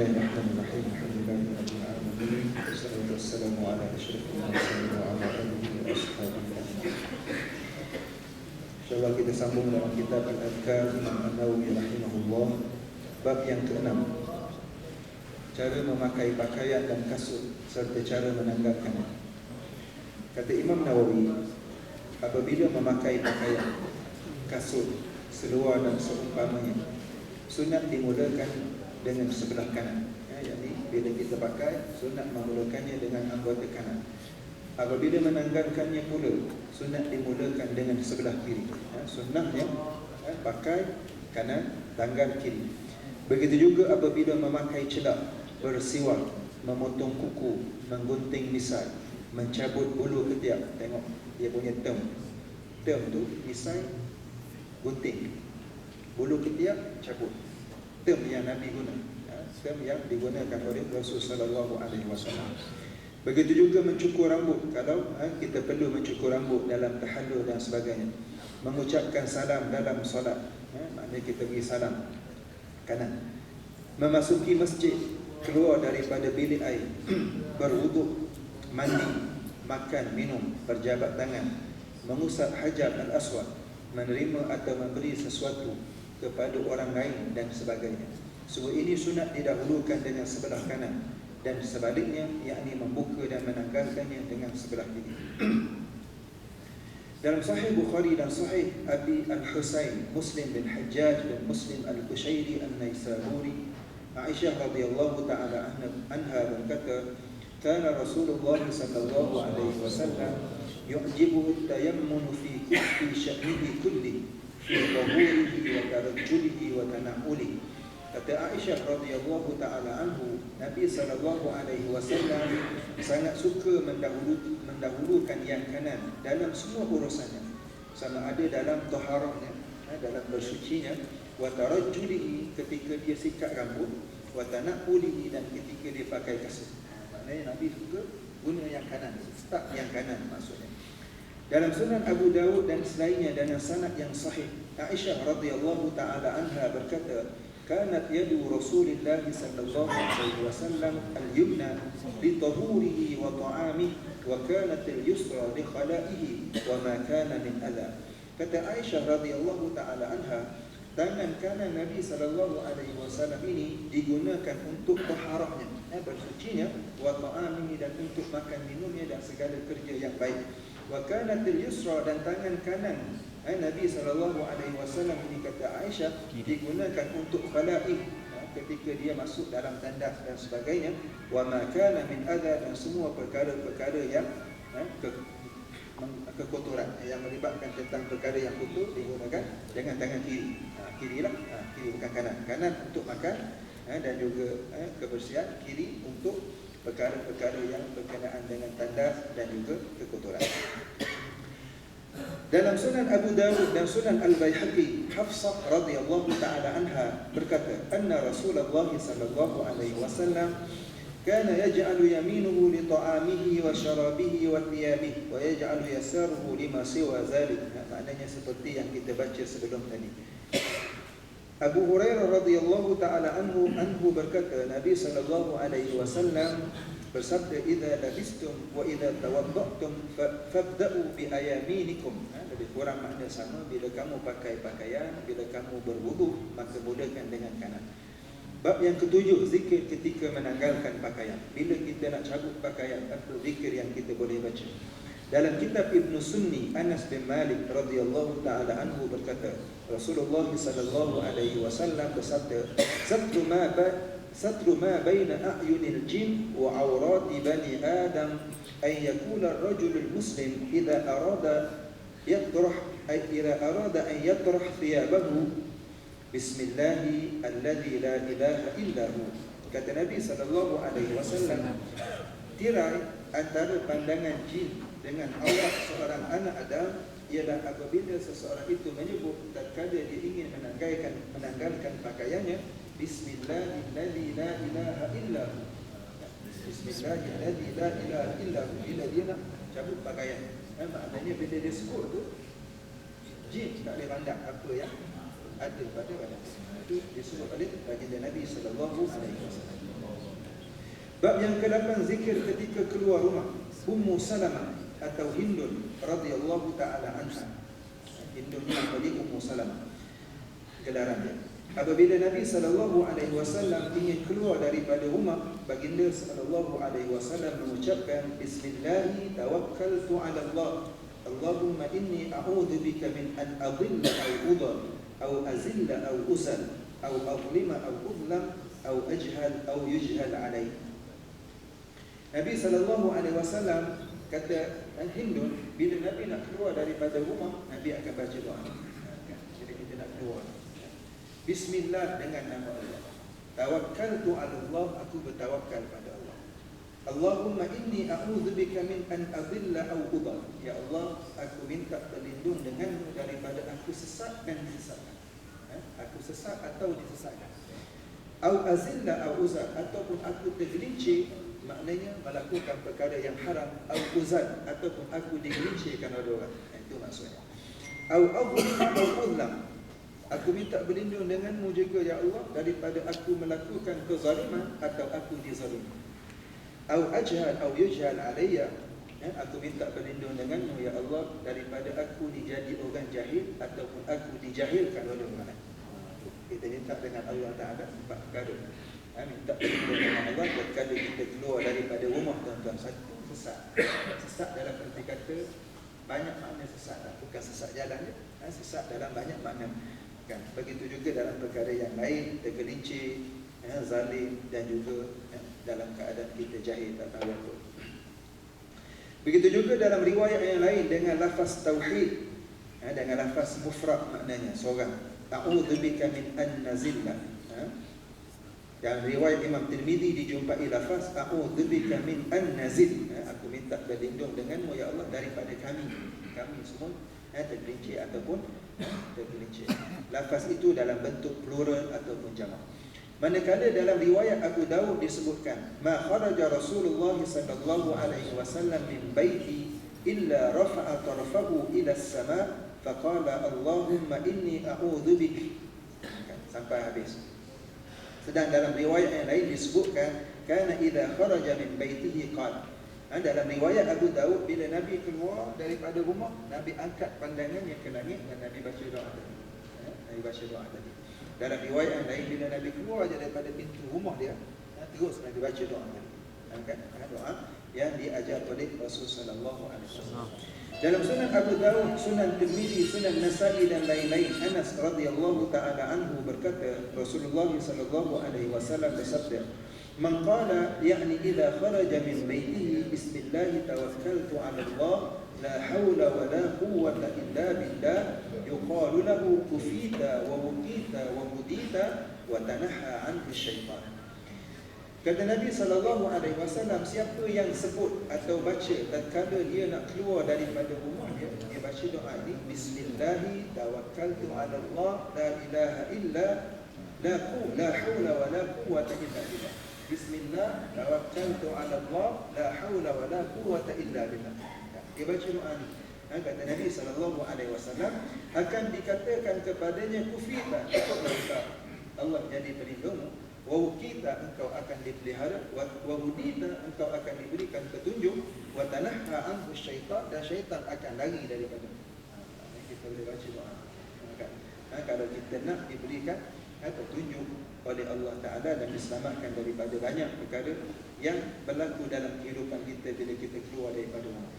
Bismillahirrahmanirrahim. Alhamdulillahirabbil alamin. Wassalatu wassalamu ala asyrafil mursalin wa ala alihi wa ashabihi. Insyaallah kita sambung dalam kitab Al-Adhkar Imam An-Nawawi rahimahullah, bab yang ke-6. Cara memakai pakaian dan kasut serta cara menanggalkannya. Kata Imam Nawawi, apabila memakai pakaian, kasut, seluar dan seumpamanya, sunat dimulakan dengan sebelah kanan. Jadi bila kita pakai, sunat memulakannya dengan anggota kanan. Apabila menanggalkannya pula, sunat dimulakan dengan sebelah kiri. Sunnahnya pakai kanan, tanggal kiri. Begitu juga apabila memakai celak, bersiwak, memotong kuku, menggunting misai, mencabut bulu ketiak. Tengok dia punya term tu, misai, gunting, bulu ketiak, cabut. Term yang Nabi guna, term yang digunakan oleh Rasulullah sallallahu alaihi wasallam. Begitu juga mencukur rambut. Kalau kita perlu mencukur rambut dalam tahallul dan sebagainya, mengucapkan salam dalam solat, maknanya kita beri salam kanan. Memasuki masjid, keluar daripada bilik air, berwuduk, mandi, makan, minum, berjabat tangan, mengusap hajar al-aswad, menerima atau memberi sesuatu kepada orang lain dan sebagainya. Semua ini sunat didahulukan dengan sebelah kanan, dan sebaliknya, yakni membuka dan menanggalkannya dengan sebelah kiri. Dalam Sahih Bukhari dan Sahih Abi Al-Husain Muslim bin Hajjaj bin Muslim Al-Kushairi An-Naisaburi, Aisyah radhiyallahu ta'ala anha berkata, kana Rasulullah sallallahu alaihi wasallam yu'jibuhu at-tayammun fi sya'nihi kulli, fi tahurihi wa tarajjulihi wa tana'ulihi. Kata Aisyah radhiyallahu ta'ala anhu, Nabi sallallahu alaihi wasallam sangat suka mendahulukan yang kanan dalam semua urusannya, sama ada dalam taharahnya, dalam bersucinya, wa tarajjulihi, ketika dia sikat rambut, wa tana'ulihi, dan ketika dia pakai kasut. Maknanya Nabi suka guna yang kanan, start yang kanan maksudnya. Dalam Sunan Abu Dawud dan selainnya dengan sanad yang sahih, Aisyah radhiyallahu ta'ala anha berkata, kanat yadu Rasulillah sallallahu alaihi wasallam al-yumna li tahurihi wa ta'amihi, wa kanat al-yusra li khala'ihi wa ma kana min adha. Kata Aisyah radhiyallahu ta'ala anha, tangan kanan Nabi sallallahu alaihi wasallam ini digunakan untuk taharahnya, bersucinya, wa ta'amihi, dan untuk makan minumnya dan segala kerja yang baik. Wa kanat al-yusra, dan tangan kanan Nabi sallallahu alaihi wasallam ini, kata Aisyah, digunakan untuk khala'i, ketika dia masuk dalam tandas dan sebagainya. Wa ma kana min adha, dan semua perkara-perkara yang kekotoran yang melibatkan tentang perkara yang kotor digunakan dengan tangan kiri. Kirilah, kiri bukan kanan. Kanan untuk makan dan juga kebersihan, kiri untuk perkara-perkara yang berkenaan dengan tandas dan juga kekotoran. Dalam Sunan Abu Dawud dan Sunan Al-Baihaqi, Hafsah radhiyallahu ta'ala anha berkata, anna Rasulullah sallallahu alaihi wasallam kana yaj'alu yaminuhu li ta'amihi wa syarabihi wa thiyabihi, wa yaj'alu yasaruhu lima siwa zalik. Maknanya seperti yang kita baca sebelum tadi. Abu Hurairah radhiyallahu ta'ala anhu berkata, Nabi sallallahu alaihi wasallam bersabda, idza labistum wa idza tawadda'tum fabda'u bi ayaminikum. Lebih kurang makna sama, bila kamu pakai pakaian, bila kamu berwudu, maka mulakan dengan kanan. Bab yang ketujuh, zikir ketika menanggalkan pakaian. Bila kita nak cabut pakaian, apa zikir yang kita boleh baca? Dalam kitab Ibn Sunni, Anas bin Malik radhiyallahu ta'ala anhu berkata, Rasulullah sallallahu alaihi wasallam bersabda, satru ma baina a'yunil jin wa awrati bani Adam, ay yakula ar-rajul al-muslim idza arada an yatrah thiyabahu bismillahi alladhi la ilaha illa hu. Kata Nabi sallallahu alaihi wasallam, tirai antara pandangan jin dengan awak seorang anak Adam ialah apabila seseorang itu menyebut tatkala dia ingin menanggalkan pakaiannya, bismillahilladzi la ilaha illa hu. Bismillahilladzi la ilaha illa hu. Bila dia nak cabut pakaian, maknanya bila dia sebut tu, jin tak boleh pandang apa yang ada pada badan. Itu disebut oleh baginda Nabi sallallahu alaihi wasallam. Bab yang ke-8, zikir ketika keluar rumah. Ummu Salamah atau Hindun radhiyallahu taala anha. Hindun bin Ummu Salamah gelaran dia. Apabila Nabi SAW ingin keluar daripada rumah, baginda SAW mengucapkan Bismillahi tawakkaltu ala Allah, Allahumma inni a'udhu bika min an adilla au udar au azilla au usal au adlima au udlam au ajhal au yujhal alai. Nabi SAW kata Hindun, bila Nabi nak keluar daripada rumah, Nabi akan baca doa. Jadi kita nak keluar, Bismillah, dengan nama Allah. Tawakkaltu ala Allah, aku bertawakal pada Allah. Allahumma inni a'udzubika min an adilla au udar. Ya Allah, aku minta berlindung denganmu daripada aku sesat dan disesatkan. Aku sesat atau disesatkan. Au azilla au uzar, ataupun aku tergelincir, maknanya melakukan perkara yang haram. Au uzar, ataupun aku digelincirkan oleh orang. Itu maksudnya. Au adlima au udlam, aku minta berlindung denganmu juga ya Allah daripada aku melakukan kezaliman atau aku dizalimi. Au ajhal au yujhal alayya, aku minta berlindung denganmu ya Allah daripada aku dijadi orang jahil ataupun aku dijahilkan oleh orang lain. Kita minta dengan Allah Ta'ala empat perkara. Minta berlindung dengan Allah ketika kita keluar daripada rumah, tuan-tuan. Satu, sesat. Sesat dalam arti kata banyak makna sesat, bukan sesat jalan je. Sesat dalam banyak makna. Begitu juga dalam perkara yang lain, tergelincir, zalim, dan juga dalam keadaan kita jahil tak tahu apa. Begitu juga dalam riwayat yang lain dengan lafaz tauhid, dengan lafaz mufrad, maknanya seorang. A'udzubika min an nazilla. Dalam riwayat Imam Tirmizi dijumpai lafaz a'udzubika min an nazil. Aku minta berlindung denganmu ya Allah daripada kami semua tergelincir ataupun tergelincir. Lafaz itu dalam bentuk plural ataupun jamak. Manakala dalam riwayat Abu Dawud disebutkan, ma kharaja Rasulullah sallallahu alaihi wasallam min baiti illa rafa'a tarfahu ila as-sama' faqala Allahumma inni a'udzu bik, sampai habis. Sedang dalam riwayat yang lain disebutkan kana idza kharaja min baitihi qala. Dalam riwayat Abu Daud, bila Nabi keluar daripada rumah, Nabi angkat pandangannya ke langit dan Nabi baca doa tadi. Nabi baca doa tadi. Dalam riwayat yang lain, bila Nabi keluar daripada pintu rumah dia, terus Nabi baca doa tadi. Doa yang diajar oleh Rasulullah sallallahu alaihi wasallam. Dalam Sunan Abu Dawud, Sunan Tirmizi, Sunan Nasa'i dan lain-lain, Anas radhiyallahu taala anhu berkata, Rasulullah sallallahu alaihi wasallam bersabda, "Man qala yani idza kharaja min baitihi bismillah tawakkaltu 'ala Allah la haula wa la quwwata illa billah yuqalu lahu kufita wa wuqita wa mudita wa tanaha 'anhu syaitan." Kata Nabi SAW, siapa yang sebut atau baca tatkala dia nak keluar daripada rumah dia baca doa ini, Bismillahi tawakkaltu ala Allah la ilaha illa la hawla wa la quwwata illa billah. Bismillah tawakkaltu ala Allah la hawla wa la quwwata illa billah. Dia baca doa ini. Kata Nabi SAW, akan dikatakan kepadanya kufita, Allah jadi pelindungmu. Wa wukita, engkau akan dipelihara. Wa hudita, engkau akan diberikan petunjuk. Wa tanahha anhu syaitan, dan syaitan akan lari daripada. Kita boleh baca doa. Kalau kita nak diberikan petunjuk oleh Allah Ta'ala dan diselamatkan daripada banyak perkara yang berlaku dalam kehidupan kita bila kita keluar daripada rumah.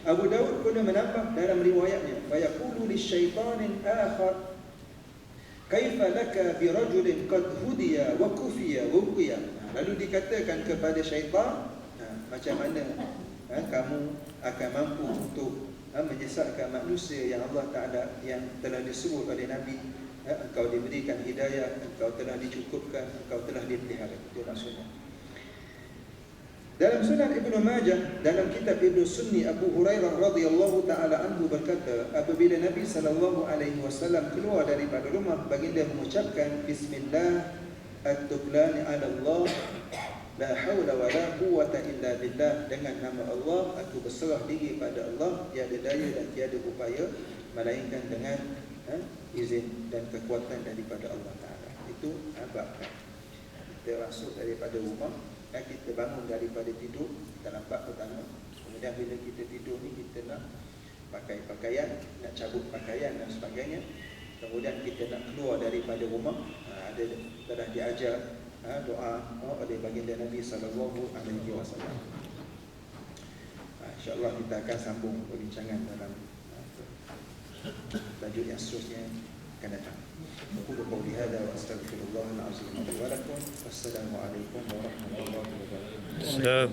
Abu Dawud pun menambah dalam riwayatnya, fa yaqulu lisyaitanin akhar kaifa laka bi rajulin qad hudiya wa kufiya wa ruqiya. Lalu dikatakan kepada syaitan, macam mana kamu akan mampu untuk menyesatkan manusia yang Allah Ta'ala yang telah disebut oleh Nabi, engkau diberikan hidayah, engkau telah dicukupkan, engkau telah dipelihara. Itu maksudnya. Dalam Sunan Ibnu Majah, dalam kitab Ibnu Sunni, Abu Hurairah radhiyallahu taala anhu berkata, apabila Nabi sallallahu alaihi wasallam keluar daripada rumah, baginda mengucapkan Bismillah at-tuklani ala Allah la haula wa la quwwata illa billah. Dengan nama Allah aku berserah diri pada Allah, tiada daya dan tiada upaya melainkan dengan izin dan kekuatan daripada Allah Taala. Itu bab kita masuk daripada rumah, Kita bangun daripada tidur, kita nampak pertama. Kemudian bila kita tidur ni, kita nak pakai pakaian, nak cabut pakaian dan sebagainya. Kemudian kita nak keluar daripada rumah, ada telah diajar doa oleh baginda Nabi SAW. InsyaAllah kita akan sambung perbincangan dalam tajuk yang seterusnya akan datang. Aku qauli hadza wa astaghfirullahal azim li wa lakum. Wassalamu alaikum warahmatullahi wabarakatuh.